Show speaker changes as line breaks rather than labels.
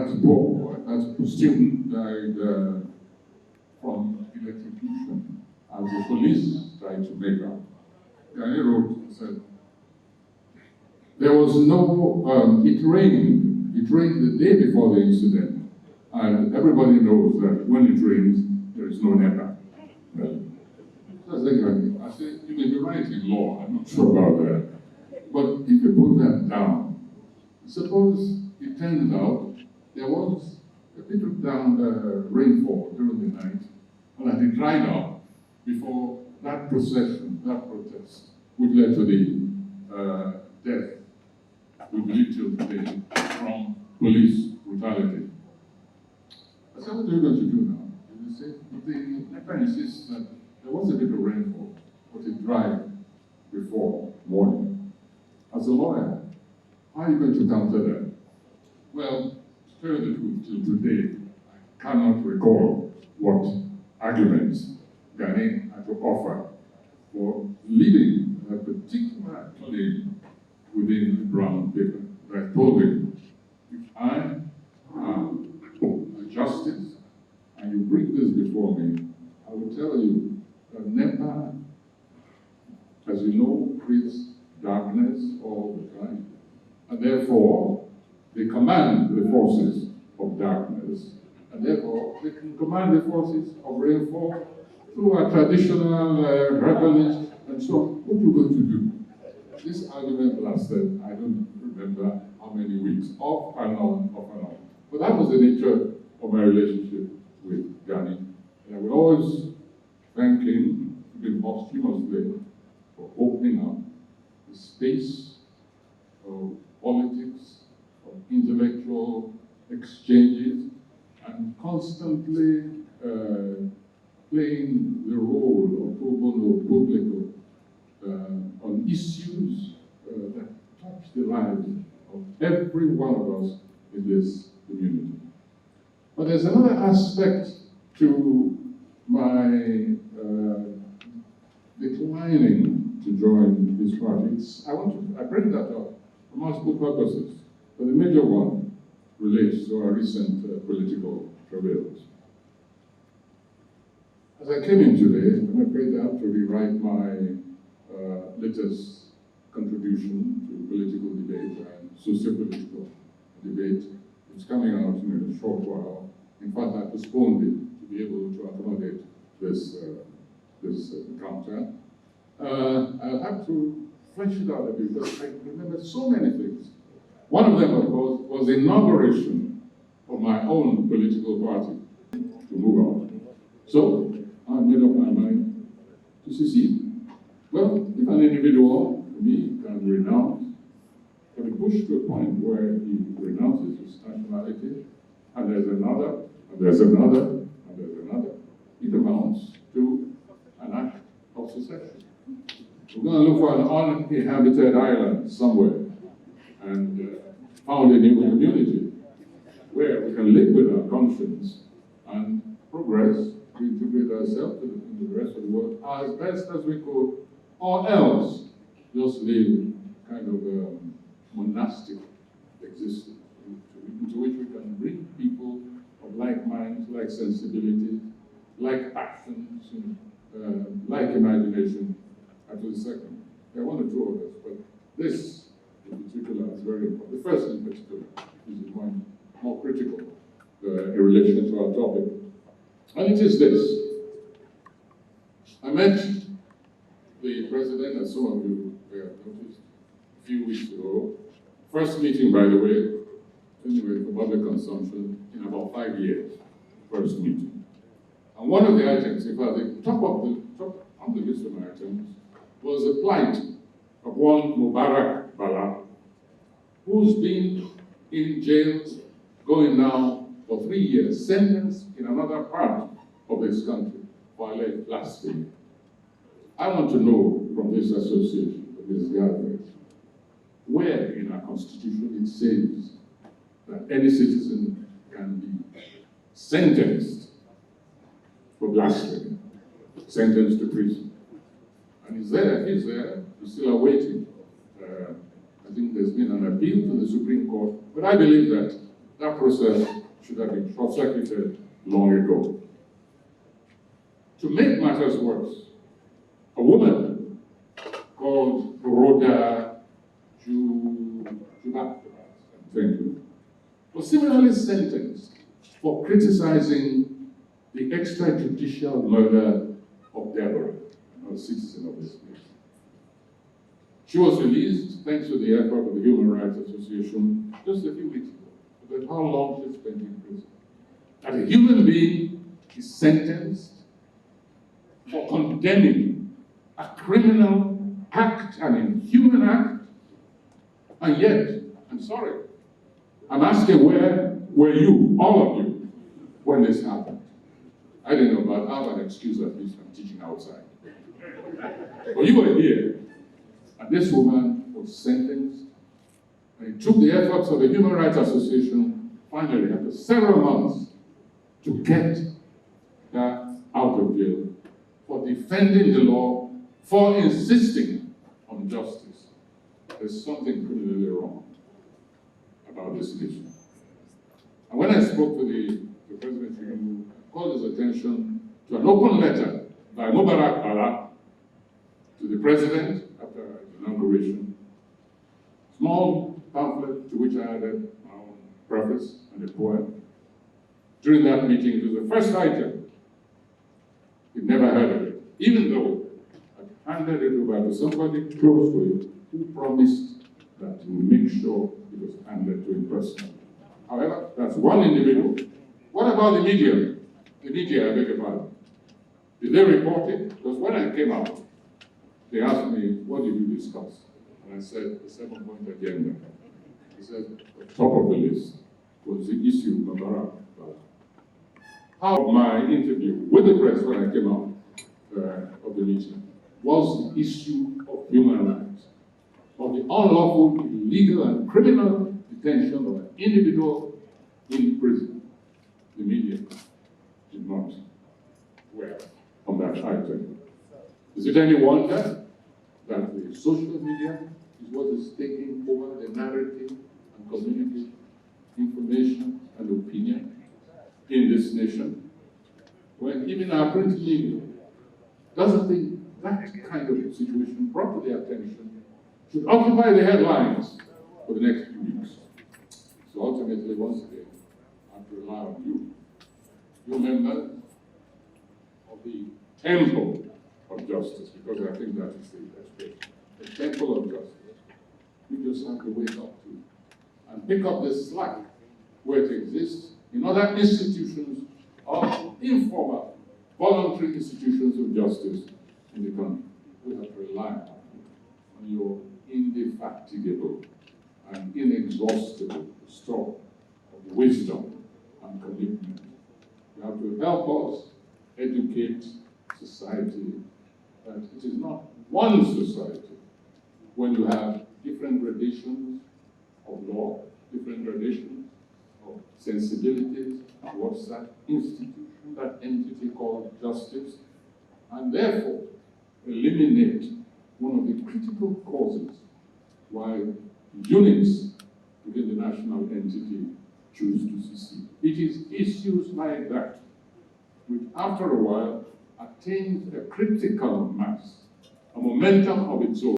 that boy, that student died from electrocution as the police tried to make out. Gani wrote and said, there was no, it rained the day before the incident, and everybody knows that when it rains, there is no NEPA. So I said, you may be right in law, I'm not sure about that, but if you put that down, suppose it turns out there was a bit of rainfall during the night, and that it dried up before that procession, that protest, which led to the death, we believe till today, from police brutality. I said, what are you going to do now? You say, the NEPA insists that there was a bit of rainfall, but it dried before morning. As a lawyer, how are you going to counter that? Well, to tell you the truth, till today, I cannot recall what arguments Gani had to offer for leaving a particular claim within the brown paper. I told him, if I am a justice and you bring this before me, I will tell you that NEPA, as you know, creates darkness all the time. And therefore, they command the forces of darkness. And therefore, they can command the forces of rainfall through our traditional herbalists and so on. What are you going to do? This argument lasted, I don't remember how many weeks, off and on, off and on. But that was the nature of my relationship with Gani. And I would always thank him, even posthumously, for opening up the space of politics, of intellectual exchanges, and constantly playing the role of pro bono publico on issues that touch the lives of every one of us in this community. But there's another aspect to my declining to join this party. I bring that up for multiple purposes, but the major one relates to our recent political travails. As I came in today, I'm afraid I have to rewrite my latest contribution to political debate and socio-political debate. It's coming out in a short while. In fact, I postponed it to be able to accommodate this encounter. I'll have to flesh it out a bit because I remember so many things. One of them, of course, was the inauguration of my own political party to move on. So I made up my mind to secede. Well, if an individual, me, can renounce, can be pushed to a point where he renounces his nationality, and there's another, and there's another, and there's another, it amounts to an act of secession. We're going to look for an uninhabited island somewhere and found a new community where we can live with our conscience and progress to integrate ourselves in the rest of the world as best as we could, or else just live kind of a monastic existence into which we can bring people of like minds, like sensibilities, like passions, like imagination, and to the second. There are one or two of us, but this in particular is very important. The first in particular is the one more critical in relation to our topic. And it is this. I met the president, as some of you may have noticed, a few weeks ago. First meeting, by the way, anyway, for public consumption in about 5 years. First meeting. And one of the items, in fact, the top on the list of my items, was the plight of one Mubarak Bala, who's been in jail, going now for 3 years, sentenced in another part of this country for alleged blasphemy. I want to know from this association, from this gathering, where in our constitution it says that any citizen can be sentenced for blasphemy, sentenced to prison. And he's there, he's still awaiting. I think there's been an appeal to the Supreme Court, but I believe that that process should have been short-circuited long ago. To make matters worse, a woman called Rhoda was similarly sentenced for criticizing the extrajudicial murder of Deborah, a citizen of this place. She was released thanks to the effort of the Human Rights Association just a few weeks ago. But how long she spent in prison? That a human being is sentenced for condemning a criminal act, an inhuman act, and yet, I'm sorry, I'm asking, where were you, all of you, when this happened? I didn't know, but I have an excuse at least from teaching outside. But you were here, and this woman was sentenced, and it took the efforts of the Human Rights Association, finally, after several months, to get her out of jail for defending the law, for insisting on justice. There's something criminally wrong about this nation. And when I spoke to the President, I called his attention to an open letter by Mubarak Bala to the President after his inauguration. Small pamphlet to which I added my own preface and a poem. During that meeting, it was the first item. He'd never heard of it, even though I handed it over to somebody close to him who promised that he would make sure it was handed to him personally. However, that's one individual. What about the media? The media, I beg your pardon. Did they report it? Because when I came out, they asked me, what did you discuss? And I said, the 7-point agenda. He said, the top of the list was the issue of Mubarak. How my interview with the press when I came out of the meeting was the issue of human rights, of the unlawful, illegal, and criminal detention of an individual in prison. The media did not dwell on that item. Is it any wonder that the social media is what is taking over the narrative and community information and opinion in this nation, when even our print media doesn't think that kind of situation brought to their attention should occupy the headlines for the next few weeks. So ultimately, once again, I have to rely on you members of the temple of justice, because I think that is the expression. The temple of justice. You just have to wake up to and pick up the slack where it exists in other institutions of informal, voluntary institutions of justice in the country. We have to rely on your indefatigable and inexhaustible store of wisdom and commitment. You have to help us educate society that it is not one society when you have different gradations of law, different gradations of sensibilities towards that institution, that entity called justice, and therefore eliminate one of the critical causes why units within the national entity choose to secede. It is issues like that which, after a while, attains a critical mass, a momentum of its own.